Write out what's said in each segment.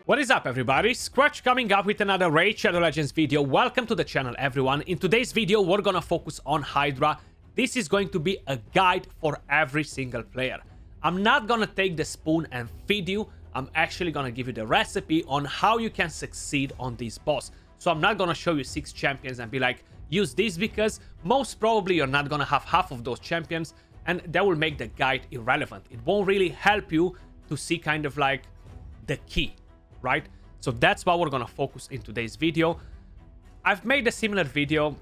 What is up, everybody? Skratch coming up with another Raid Shadow Legends video. Welcome to the channel, everyone. In today's video, we're gonna focus on Hydra. This is going to be a guide for every single player. I'm not gonna take the spoon and feed you. I'm actually gonna give you the recipe on how you can succeed on this boss. So I'm not gonna show you 6 champions and be like, use this, because most probably you're not gonna have half of those champions, and that will make the guide irrelevant. It won't really help you to see kind of like the key, right? So that's what we're gonna focus in today's video. I've made a similar video,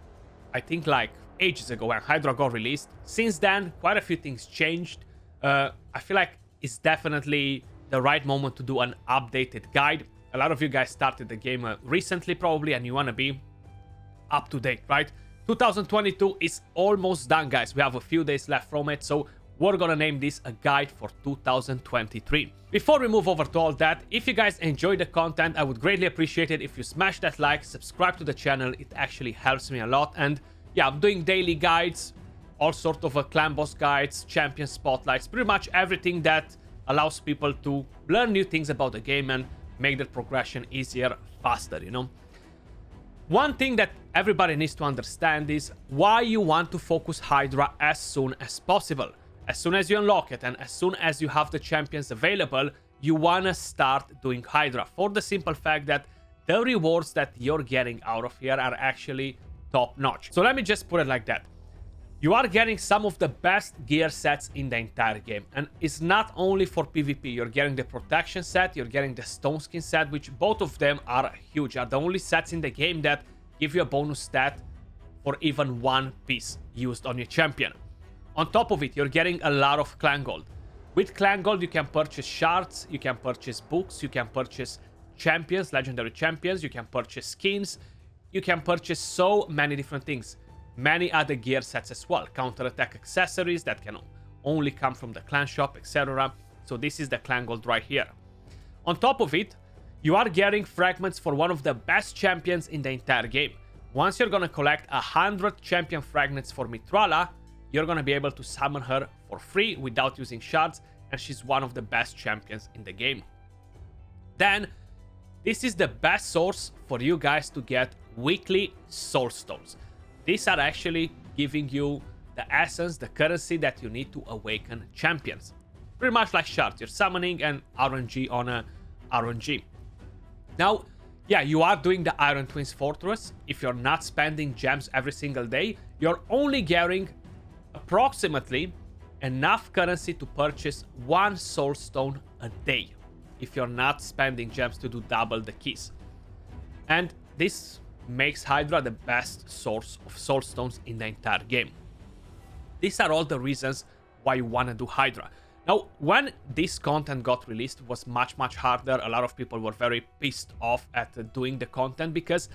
I think like ages ago when Hydra got released. Since then, quite a few things changed. I feel like it's definitely the right moment to do an updated guide. A lot of you guys started the game recently probably, and you want to be up to date, right? 2022 is almost done, guys. We have a few days left from it, so we're gonna name this a guide for 2023. Before we move over to all that, if you guys enjoy the content, I would greatly appreciate it if you smash that like, subscribe to the channel. It actually helps me a lot. And yeah, I'm doing daily guides, all sort of clan boss guides, champion spotlights, pretty much everything that allows people to learn new things about the game and make the progression easier, faster, you know. One thing that everybody needs to understand is why you want to focus Hydra as soon as possible. As soon as you unlock it and as soon as you have the champions available, you want to start doing Hydra, for the simple fact that the rewards that you're getting out of here are actually top notch. So let me just put it like that. You are getting some of the best gear sets in the entire game, and it's not only for PvP. You're getting the protection set, you're getting the stone skin set, which both of them are huge, are the only sets in the game that give you a bonus stat for even one piece used on your champion. On top of it, you're getting a lot of clan gold. With clan gold, you can purchase shards, you can purchase books, you can purchase champions, legendary champions, you can purchase skins, you can purchase so many different things. Many other gear sets as well, counter-attack accessories that can only come from the clan shop, etc. So this is the clan gold right here. On top of it, you are getting fragments for one of the best champions in the entire game. Once you're gonna collect 100 champion fragments for Mitrala, you're gonna be able to summon her for free without using shards, and she's one of the best champions in the game. Then, this is the best source for you guys to get weekly soul stones. These are actually giving you the essence, the currency that you need to awaken champions. Pretty much like shards, you're summoning an RNG on a RNG. Now, yeah, you are doing the Iron Twins Fortress. If you're not spending gems every single day, you're only getting approximately enough currency to purchase 1 soul stone a day if you're not spending gems to do double the keys. And this makes Hydra the best source of soul stones in the entire game. These are all the reasons why you want to do Hydra. Now, when this content got released, it was much harder. A lot of people were very pissed off at doing the content, because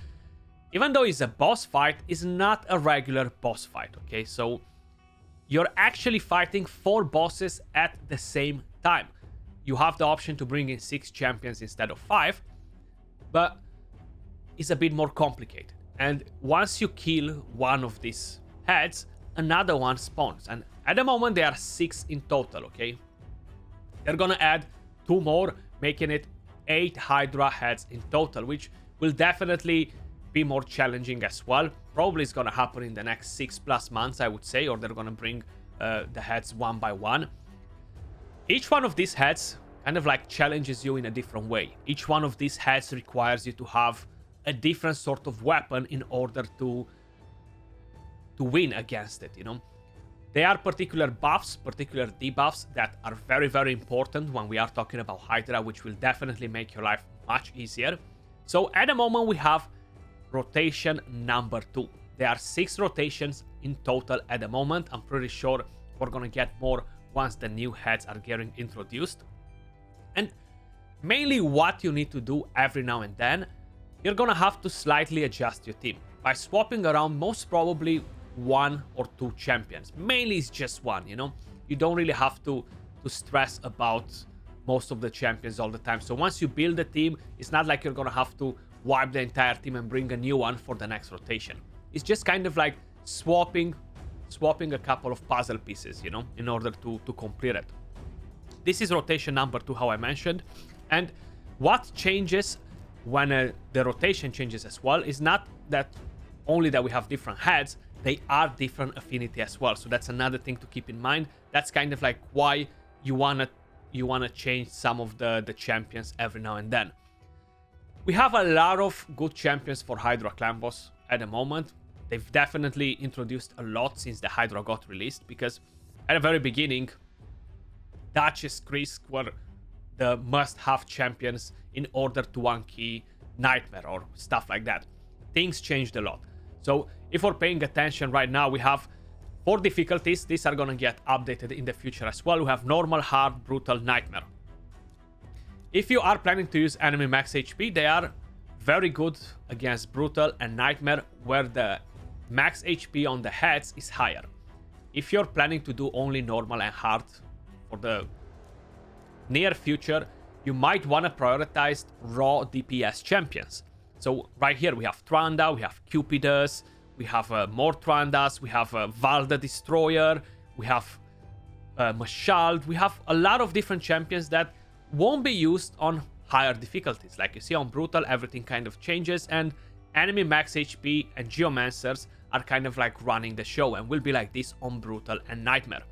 even though it's a boss fight, it's not a regular boss fight, okay? So you're actually fighting 4 bosses at the same time. You have the option to bring in 6 champions instead of 5, but it's a bit more complicated. And once you kill one of these heads, another one spawns. And at the moment, there are 6 in total, okay? They're gonna add 2 more, making it 8 Hydra heads in total, which will definitely be more challenging as well. Probably it's gonna happen in the next 6+ months, I would say, or they're gonna bring the heads one by one. Each one of these heads kind of like challenges you in a different way. Each one of these heads requires you to have a different sort of weapon in order to win against it, you know. There are particular buffs, particular debuffs that are very important when we are talking about Hydra, which will definitely make your life much easier. So at the moment, we have rotation number 2. There are 6 rotations in total at the moment. I'm pretty sure we're gonna get more once the new heads are getting introduced. And mainly what you need to do every now and then, you're gonna have to slightly adjust your team by swapping around most probably 1 or 2 champions. Mainly it's just 1, you know. You don't really have to stress about most of the champions all the time. So once you build a team, it's not like you're gonna have to wipe the entire team and bring a new one for the next rotation. It's just kind of like swapping a couple of puzzle pieces, you know, in order to complete it. This is rotation number 2, how I mentioned. And what changes when the rotation changes as well is not that only that we have different heads, they are different affinity as well. So that's another thing to keep in mind. That's kind of like why you wanna change some of the champions every now and then. We have a lot of good champions for Hydra clan boss at the moment. They've definitely introduced a lot since the Hydra got released, because at the very beginning, Duchess, Chris were the must-have champions in order to one key Nightmare or stuff like that. Things changed a lot. So if we're paying attention right now, we have 4 difficulties. These are gonna get updated in the future as well. We have normal, hard, brutal, nightmare. If you are planning to use enemy max HP, they are very good against brutal and nightmare, where the max HP on the heads is higher. If you're planning to do only normal and hard for the near future, you might want to prioritize raw DPS champions. So right here we have Tranda, we have Cupidus, we have more Trandas, we have Val the Destroyer, we have Mashald. We have a lot of different champions that won't be used on higher difficulties. Like you see on Brutal, everything kind of changes, and enemy max HP and Geomancers are kind of like running the show, and will be like this on Brutal and Nightmare.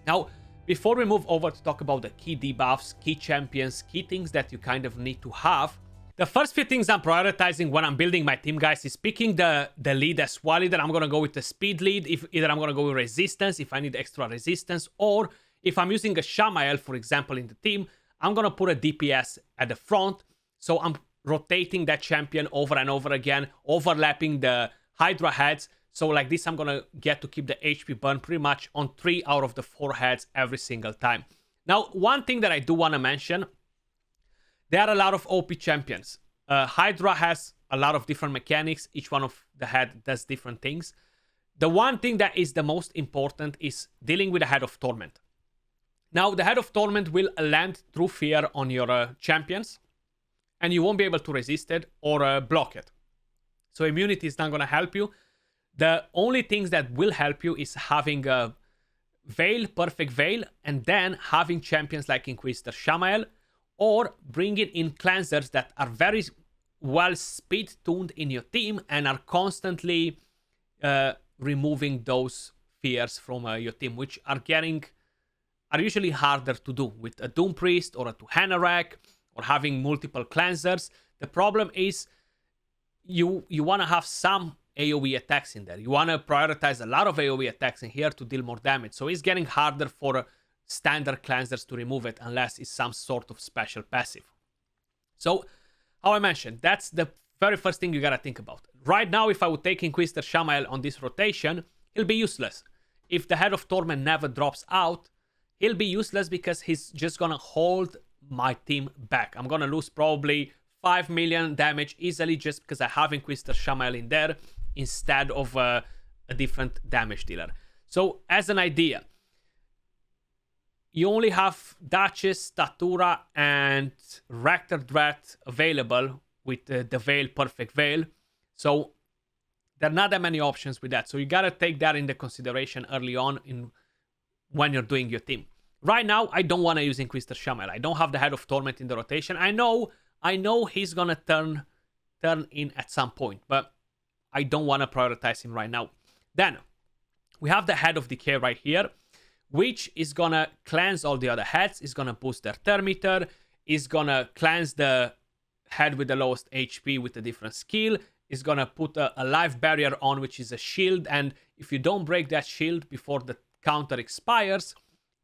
Now, before we move over to talk about the key debuffs, key champions, key things that you kind of need to have, the first few things I'm prioritizing when I'm building my team, guys, is picking the lead as well. Either I'm going to go with the speed lead, either I'm going to go with resistance if I need extra resistance, or if I'm using a Shamael, for example, in the team, I'm going to put a DPS at the front. So I'm rotating that champion over and over again, overlapping the Hydra heads. So like this, I'm going to get to keep the HP burn pretty much on 3 out of the 4 heads every single time. Now, one thing that I do want to mention, there are a lot of OP champions. Hydra has a lot of different mechanics. Each one of the head does different things. The one thing that is the most important is dealing with the Head of Torment. Now, the Head of Torment will land through fear on your champions, and you won't be able to resist it or block it. So immunity is not going to help you. The only things that will help you is having a Veil, Perfect Veil, and then having champions like Inquisitor Shamael, or bringing in cleansers that are very well speed-tuned in your team and are constantly removing those fears from your team, which are usually harder to do with a Doom Priest or a Tuhanarek or having multiple cleansers. The problem is you want to have some AoE attacks in there. You want to prioritize a lot of AoE attacks in here to deal more damage. So it's getting harder for standard cleansers to remove it unless it's some sort of special passive. So, how I mentioned, that's the very first thing you gotta think about. Right now, if I would take Inquisitor Shamael on this rotation, he'll be useless. If the Head of Torment never drops out, he'll be useless because he's just gonna hold my team back. I'm gonna lose probably 5 million damage easily just because I have Inquisitor Shamael in there instead of a different damage dealer. So, as an idea, you only have Duchess, Statura, and Rector Dread available with the Veil, Perfect Veil. So there are not that many options with that. So you gotta take that into consideration early on when you're doing your team. Right now, I don't want to use Inquisitor Shamael. I don't have the Head of Torment in the rotation. I know he's gonna turn in at some point, but I don't want to prioritize him right now. Then we have the Head of Decay right here, which is gonna cleanse all the other heads, is gonna boost their thermometer, is gonna cleanse the head with the lowest HP with a different skill, is gonna put a life barrier on, which is a shield, and if you don't break that shield before the counter expires,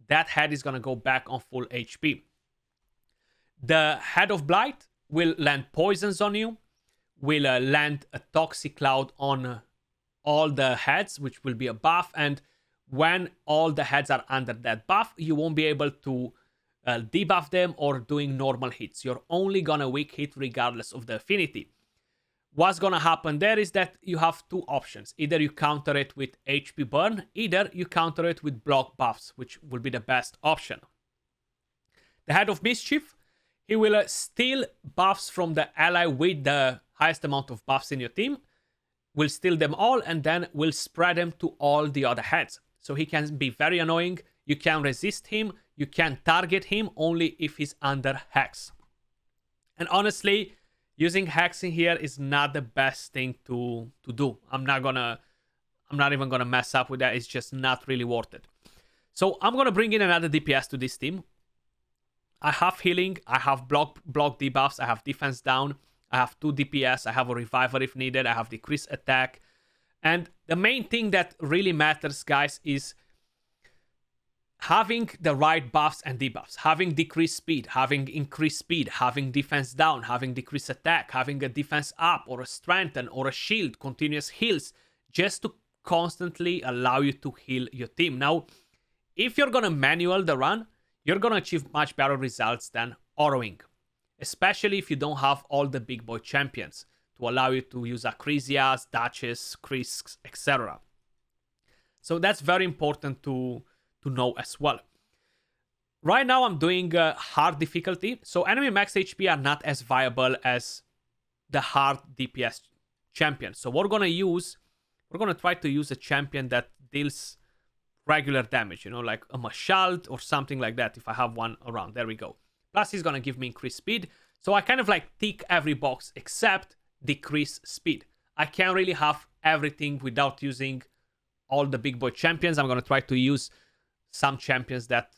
that head is gonna go back on full HP. The Head of Blight will land poisons on you, will land a Toxic Cloud on all the heads, which will be a buff, and when all the heads are under that buff, you won't be able to debuff them or doing normal hits. You're only gonna weak hit regardless of the affinity. What's gonna happen there is that you have 2 options. Either you counter it with HP burn, either you counter it with block buffs, which will be the best option. The Head of Mischief, he will steal buffs from the ally with the highest amount of buffs in your team, will steal them all, and then will spread them to all the other heads. So he can be very annoying. You can resist him. You can target him only if he's under Hex. And honestly, using hexing here is not the best thing to do. I'm not even gonna mess up with that. It's just not really worth it. So I'm gonna bring in another DPS to this team. I have healing, I have block debuffs, I have defense down, I have 2 DPS, I have a reviver if needed, I have decreased attack. And the main thing that really matters, guys, is having the right buffs and debuffs. Having decreased speed, having increased speed, having defense down, having decreased attack, having a defense up or a strengthen or a shield, continuous heals, just to constantly allow you to heal your team. Now, if you're gonna manual the run, you're gonna achieve much better results than autoing, especially if you don't have all the big boy champions to allow you to use Acrisias, Duchess, Krisks, etc. So that's very important to know as well. Right now I'm doing hard difficulty, so enemy max HP are not as viable as the hard DPS champion. So we're gonna try to use a champion that deals regular damage, you know, like a Mashalt or something like that if I have one around. There we go. Plus he's gonna give me increased speed. So I kind of like tick every box except decrease speed. I can't really have everything without using all the big boy champions. I'm gonna try to use some champions that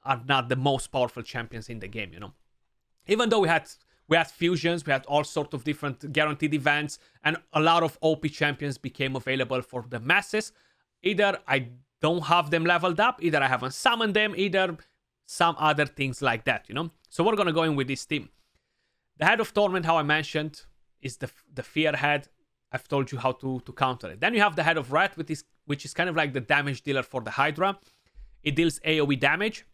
are not the most powerful champions in the game, you know. Even though we had fusions, we had all sorts of different guaranteed events, and a lot of OP champions became available for the masses. Either I don't have them leveled up, either I haven't summoned them, either some other things like that, you know. So we're gonna go in with this team. The Head of Torment, how I mentioned, is the fear head. I've told you how to counter it. Then you have the Head of Wrath, which is kind of like the damage dealer for the Hydra. It deals AoE damage.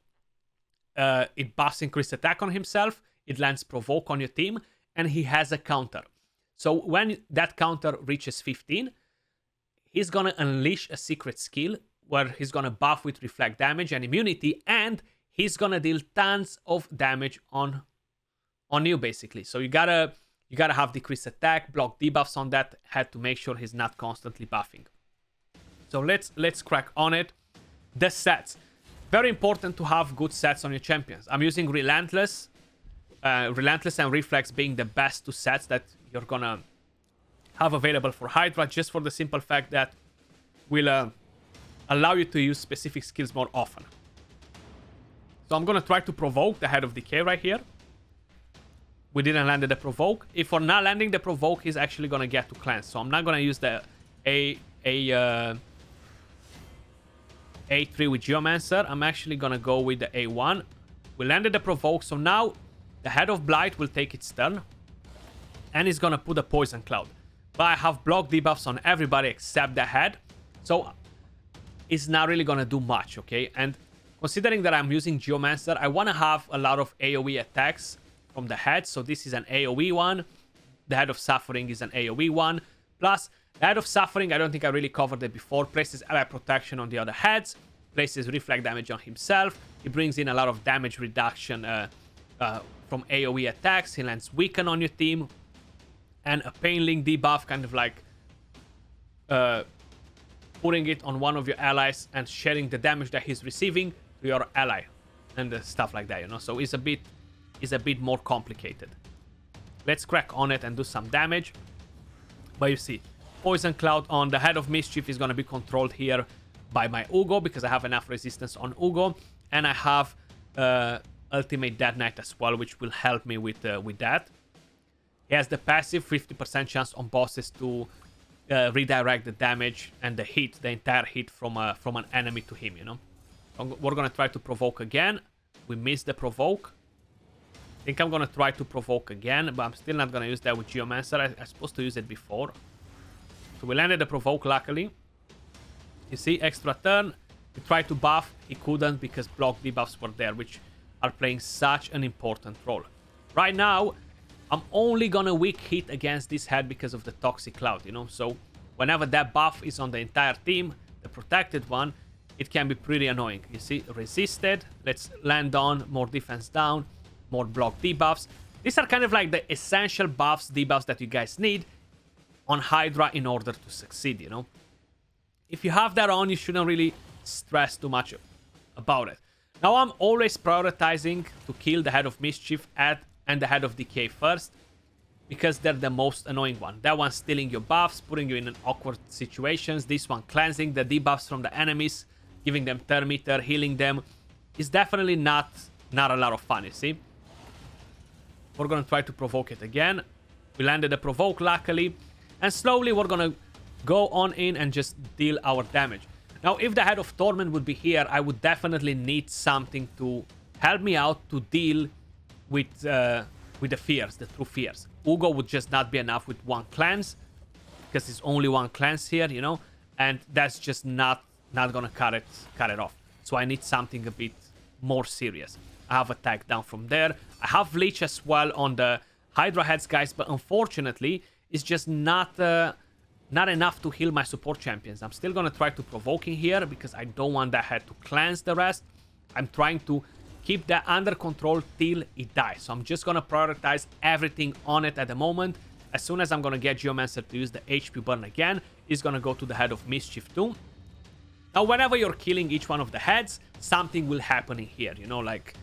It buffs increased attack on himself. It lands provoke on your team, and he has a counter. So when that counter reaches 15, he's gonna unleash a secret skill where he's gonna buff with reflect damage and immunity, and he's gonna deal tons of damage on you basically. So you gotta have decreased attack, block debuffs on that head to make sure he's not constantly buffing. So let's crack on it. The sets. Very important to have good sets on your champions. I'm using Relentless. Relentless and Reflex being the best 2 sets that you're gonna have available for Hydra, just for the simple fact that will allow you to use specific skills more often. So I'm gonna try to provoke the Head of Decay right here. We didn't land the provoke. If we're not landing the provoke, he's actually gonna get to cleanse. So I'm not gonna use the A3 with Geomancer. I'm actually gonna go with the A1. We landed the provoke, so now the Head of Blight will take its turn, and he's gonna put a Poison Cloud. But I have block debuffs on everybody except the head, so it's not really gonna do much, okay? And considering that I'm using Geomancer, I wanna have a lot of AoE attacks from the head, so this is an AoE one. The Head of Suffering is an AoE one. Plus, the Head of Suffering, I don't think I really covered it before, places ally protection on the other heads, places reflect damage on himself. He brings in a lot of damage reduction from AoE attacks. He lands Weaken on your team, and a Pain Link debuff, kind of like putting it on one of your allies and sharing the damage that he's receiving to your ally, and stuff like that, you know. So it's a bit more complicated. Let's crack on it and do some damage. But you see, Poison Cloud on the Head of Mischief is going to be controlled here by my Ugo, because I have enough resistance on Ugo, and I have Ultimate Dead Knight as well, which will help me with that. He has the passive 50% chance on bosses to redirect the damage and the entire hit from an enemy to him, you know. We're going to try to provoke again. We missed the provoke. I think I'm going to try to provoke again, but I'm still not going to use that with Geomancer. I'm supposed to use it before. So we landed the provoke, luckily. You see, extra turn. He tried to buff. He couldn't because block debuffs were there, which are playing such an important role. Right now, I'm only going to weak hit against this head because of the Toxic Cloud, you know. So whenever that buff is on the entire team, the protected one, it can be pretty annoying. You see, resisted. Let's land on, more defense down, more block debuffs. These are kind of like the essential buffs, debuffs that you guys need on Hydra in order to succeed, you know. If you have that on, you shouldn't really stress too much about it. Now I'm always prioritizing to kill the Head of Mischief at and the Head of Decay first, because they're the most annoying one. That one's stealing your buffs, putting you in an awkward situations. This one cleansing the debuffs from the enemies, giving them turn meter, healing them. Is definitely not a lot of fun, you see. We're gonna try to provoke it again. We landed a provoke, luckily. And slowly we're gonna go on in and just deal our damage. Now, if the Head of Torment would be here, I would definitely need something to help me out to deal with the fears, the true fears. Ugo would just not be enough with one cleanse, because it's only one cleanse here, you know, and that's just not gonna cut it off. So I need something a bit more serious. I have attack down from there. I have leech as well on the Hydra heads, guys, but unfortunately, it's just not enough to heal my support champions. I'm still gonna try to provoke in here because I don't want that head to cleanse the rest. I'm trying to keep that under control till it dies. So I'm just gonna prioritize everything on it at the moment. As soon as I'm gonna get Geomancer to use the HP burn again, it's gonna go to the Head of Mischief too. Now, whenever you're killing each one of the heads, something will happen in here, you know, like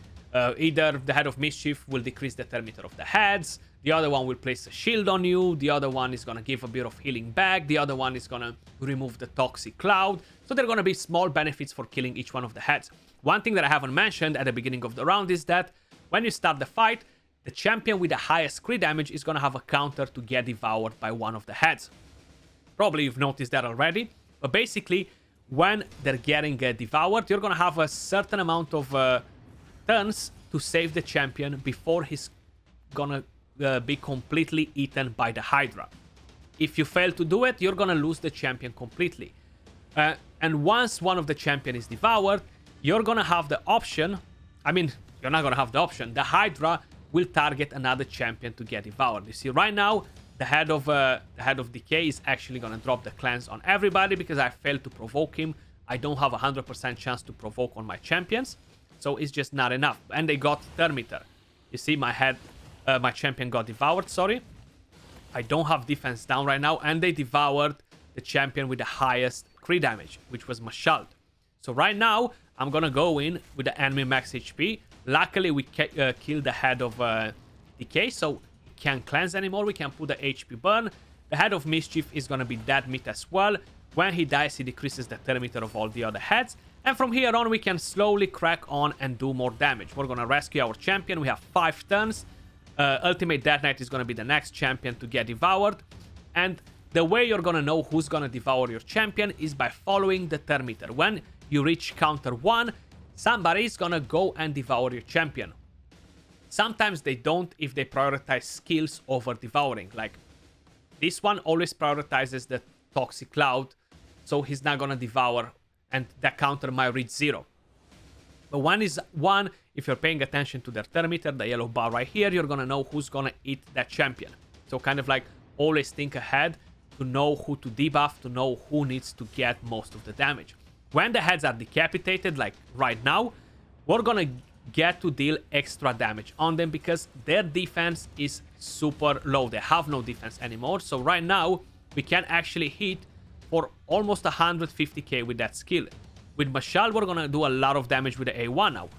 either the Head of Mischief will decrease the turn meter of the heads, the other one will place a shield on you, the other one is gonna give a bit of healing back, the other one is gonna remove the toxic cloud. So there are gonna be small benefits for killing each one of the heads. One thing that I haven't mentioned at the beginning of the round is that when you start the fight, the champion with the highest crit damage is gonna have a counter to get devoured by one of the heads. Probably you've noticed that already, but basically, when they're getting devoured, you're gonna have a certain amount of turns to save the champion before he's gonna be completely eaten by the Hydra. If you fail to do it, you're gonna lose the champion completely. And once one of the champion is devoured, you're gonna have the option. I mean, you're not gonna have the option. The Hydra will target another champion to get devoured. You see, right now, the Head of Decay is actually gonna drop the cleanse on everybody because I failed to provoke him. I don't have a 100% chance to provoke on my champions, so it's just not enough. And they got turn meter. You see, my champion got devoured. Sorry, I don't have defense down right now, and they devoured the champion with the highest crit damage, which was Mashald. So right now, I'm gonna go in with the enemy max HP. Luckily, we killed the Head of Decay, so he can't cleanse anymore. We can put the HP burn. The Head of Mischief is gonna be dead meat as well. When he dies, he decreases the turn meter of all the other heads. And from here on, we can slowly crack on and do more damage. We're gonna rescue our champion. We have 5 turns. Ultimate Death Knight is gonna be the next champion to get devoured. And the way you're gonna know who's gonna devour your champion is by following the turn meter. When you reach counter 1, somebody's gonna go and devour your champion. Sometimes they don't if they prioritize skills over devouring. Like, this one always prioritizes the toxic cloud, so he's not gonna devour, and that counter might reach 0. But if you're paying attention to their turn meter, the yellow bar right here, you're gonna know who's gonna eat that champion. So kind of like always think ahead to know who to debuff, to know who needs to get most of the damage. When the heads are decapitated, like right now, we're gonna get to deal extra damage on them because their defense is super low. They have no defense anymore. So right now, we can actually hit for almost 150k with that skill. With Mashal, we're gonna do a lot of damage with the A1 now.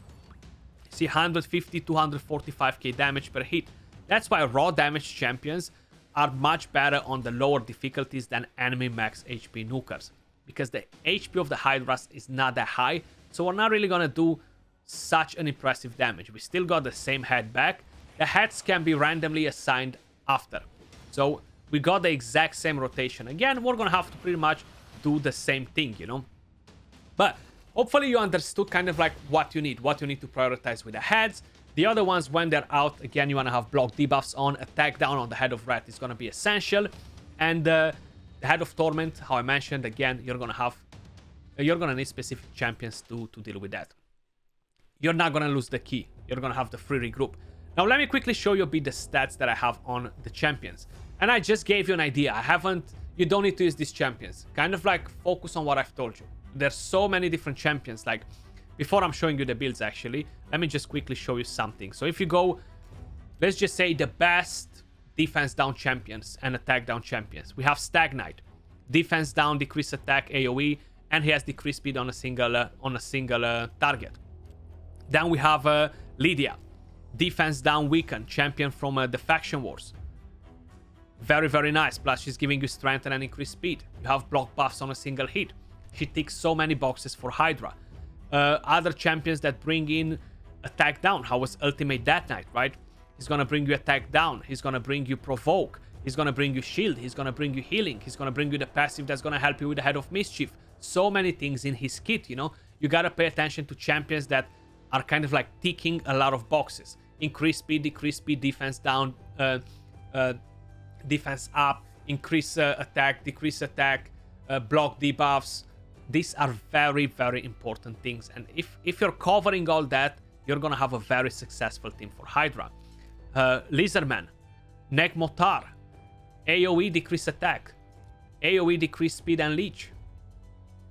See, 150, 245k damage per hit. That's why raw damage champions are much better on the lower difficulties than enemy max HP nukers, because the HP of the Hydras is not that high, so we're not really gonna do such an impressive damage. We still got the same head back. The heads can be randomly assigned after, so we got the exact same rotation. Again, we're gonna have to pretty much do the same thing, you know. But hopefully you understood kind of like what you need to prioritize with the heads. The other ones, when they're out, again, you want to have block debuffs on. Attack down on the Head of Rat is going to be essential. And the Head of Torment, how I mentioned, again, you're going to need specific champions to deal with that. You're not going to lose the key. You're going to have the free regroup. Now, let me quickly show you a bit the stats that I have on the champions. And I just gave you an idea. You don't need to use these champions. Kind of like focus on what I've told you. There's so many different champions. Like, before I'm showing you the builds, actually, let me just quickly show you something. So if you go, let's just say the best defense down champions and attack down champions. We have Stag Knight. Defense down, decrease attack, AoE, and he has decreased speed on a single target. Then we have Lydia. Defense down weaken, champion from the faction wars. Very, very nice. Plus, she's giving you strength and an increased speed. You have block buffs on a single hit. She ticks so many boxes for Hydra. Other champions that bring in attack down. How was Ultimate Death Knight, right? He's gonna bring you attack down. He's gonna bring you provoke. He's gonna bring you shield. He's gonna bring you healing. He's gonna bring you the passive that's gonna help you with the Head of Mischief. So many things in his kit, you know? You gotta pay attention to champions that are kind of like ticking a lot of boxes. Increase speed, decrease speed, defense down, defense up, increase attack, decrease attack, block debuffs. These are very, very important things. And if you're covering all that, you're gonna have a very successful team for Hydra. Lizardman, Negmotar, AoE decrease attack, AoE decrease speed and leech,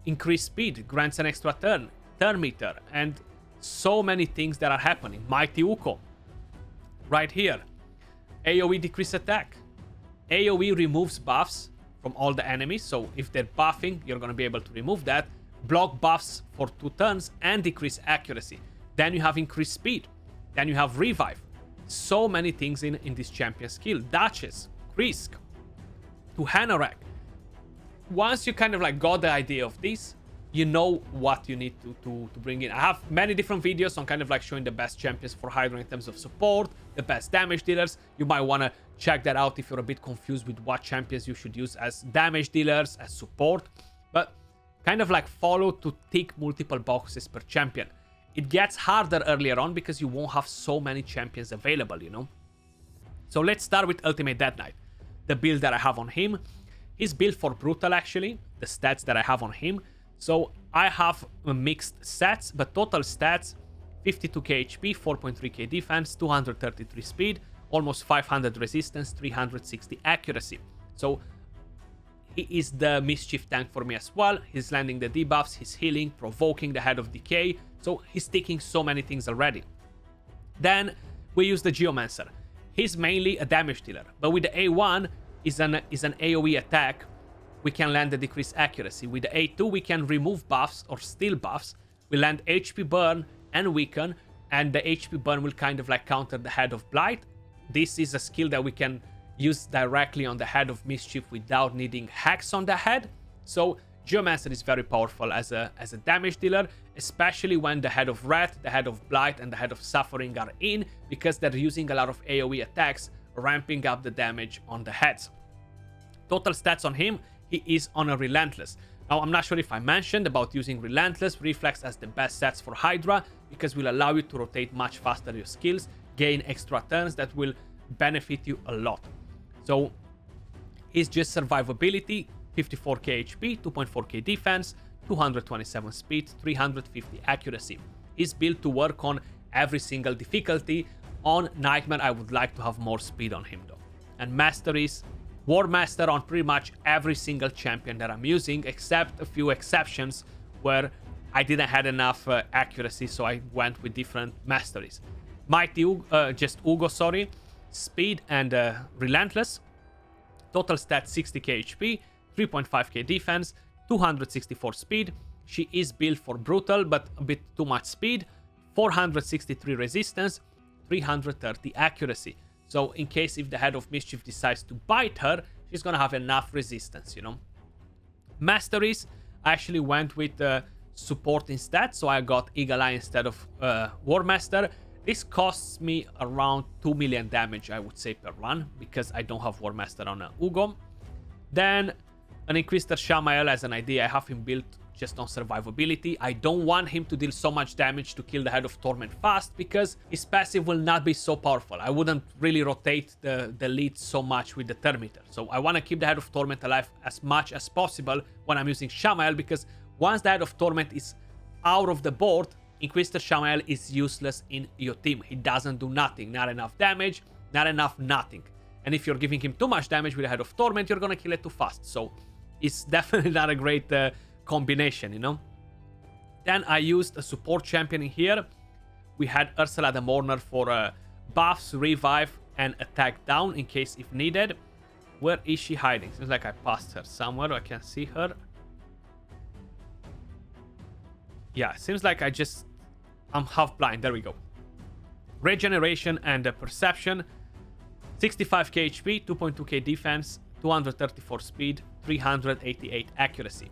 increase speed, grants an extra turn meter, and so many things that are happening. Mighty Uko, right here, AoE decrease attack, AoE removes buffs from all the enemies, so if they're buffing, you're gonna be able to remove that. Block buffs for 2 turns and decrease accuracy. Then you have increased speed. Then you have revive. So many things in this champion skill. Duchess, Krisk, to Hanorak. Once you kind of like got the idea of this, you know what you need to bring in. I have many different videos on kind of like showing the best champions for Hydra in terms of support, the best damage dealers. You might want to check that out if you're a bit confused with what champions you should use as damage dealers, as support. But kind of like follow to tick multiple boxes per champion. It gets harder earlier on because you won't have so many champions available, you know? So let's start with Ultimate Death Knight. The build that I have on him. He's built for Brutal, actually. The stats that I have on him. So I have mixed stats, but total stats, 52k HP, 4.3k defense, 233 speed, almost 500 resistance, 360 accuracy. So he is the mischief tank for me as well. He's landing the debuffs, he's healing, provoking the Head of Decay. So he's taking so many things already. Then we use the Geomancer. He's mainly a damage dealer, but with the A1 is an AoE attack. We can land the decreased accuracy. With the A2 we can remove buffs or steal buffs. We land HP burn and weaken, and the HP burn will kind of like counter the Head of Blight. This is a skill that we can use directly on the Head of Mischief without needing hacks on the head. So Geomancer is very powerful as a damage dealer, especially when the Head of Wrath, the Head of Blight, and the Head of Suffering are in, because they're using a lot of AoE attacks, ramping up the damage on the heads. Total stats on him, he is on a Relentless. Now, I'm not sure if I mentioned about using Relentless Reflex as the best stats for Hydra, because it will allow you to rotate much faster your skills, gain extra turns that will benefit you a lot. So he's just survivability, 54k HP, 2.4k defense, 227 speed, 350 accuracy. He's built to work on every single difficulty. On Nightmare, I would like to have more speed on him though. And Masteries, War Master on pretty much every single champion that I'm using, except a few exceptions where I didn't have enough accuracy, so I went with different Masteries. Mighty Ugo, sorry. Speed and Relentless. Total stats 60k HP, 3.5k defense, 264 speed. She is built for Brutal, but a bit too much speed. 463 resistance, 330 accuracy. So in case if the Head of Mischief decides to bite her, she's gonna have enough resistance, you know. Masteries, I actually went with support instead, so I got Eagle Eye instead of War Master. This costs me around 2 million damage, I would say, per run, because I don't have War Master on Ugo. Then an Inquisitor Shamael as an idea. I have him built just on survivability. I don't want him to deal so much damage to kill the Head of Torment fast, because his passive will not be so powerful. I wouldn't really rotate the lead so much with the Terminator. So I want to keep the Head of Torment alive as much as possible when I'm using Shamael, because once the Head of Torment is out of the board, Inquisitor Shamael is useless in your team. He doesn't do nothing. Not enough damage, not enough nothing. And if you're giving him too much damage with the Head of Torment, you're gonna kill it too fast. So it's definitely not a great combination, you know. Then I used a support champion in here. We had Ursula the Mourner for buffs, revive, and attack down in case if needed. Where is she hiding? Seems like I passed her somewhere. I can see her. Yeah, seems like I'm half blind. There we go. regeneration and perception, 65k HP, 2.2k defense, 234 speed, 388 accuracy.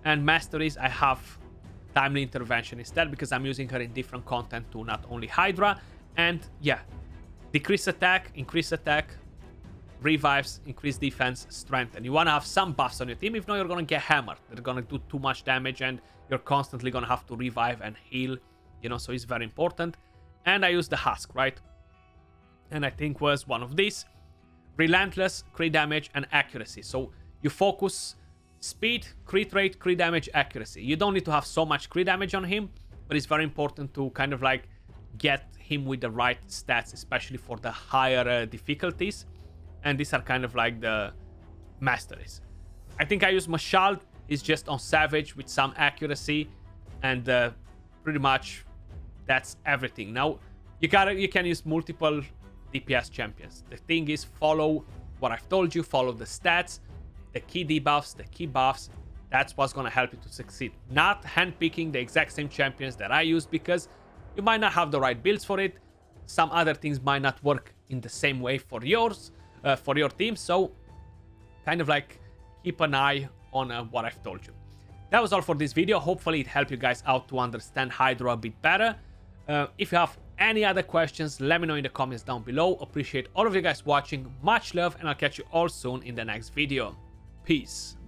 And masteries, I have timely intervention instead because I'm using her in different content too, not only Hydra. And yeah, decrease attack, increase attack, revives, increase defense, strength. And you want to have some buffs on your team. If not, you're going to get hammered. They're going to do too much damage and you're constantly going to have to revive and heal, you know, so it's very important. And I use the husk, right? And I think was one of these. Relentless, crit damage, and accuracy. So you focus speed, crit rate, crit damage, accuracy. You don't need to have so much crit damage on him, but it's very important to kind of like get him with the right stats, especially for the higher difficulties. And these are kind of like the masteries. I think I use Mashal. Is just on Savage with some accuracy, and pretty much that's everything. Now you can use multiple DPS champions. The thing is, follow what I've told you, follow the stats, the key debuffs, the key buffs. That's what's gonna help you to succeed. Not handpicking the exact same champions that I use, because you might not have the right builds for it. Some other things might not work in the same way for yours, for your team. So kind of like keep an eye on what I've told you. That was all for this video. Hopefully it helped you guys out to understand Hydra a bit better. If you have any other questions, let me know in the comments down below. Appreciate all of you guys watching. Much love, and I'll catch you all soon in the next video. Peace.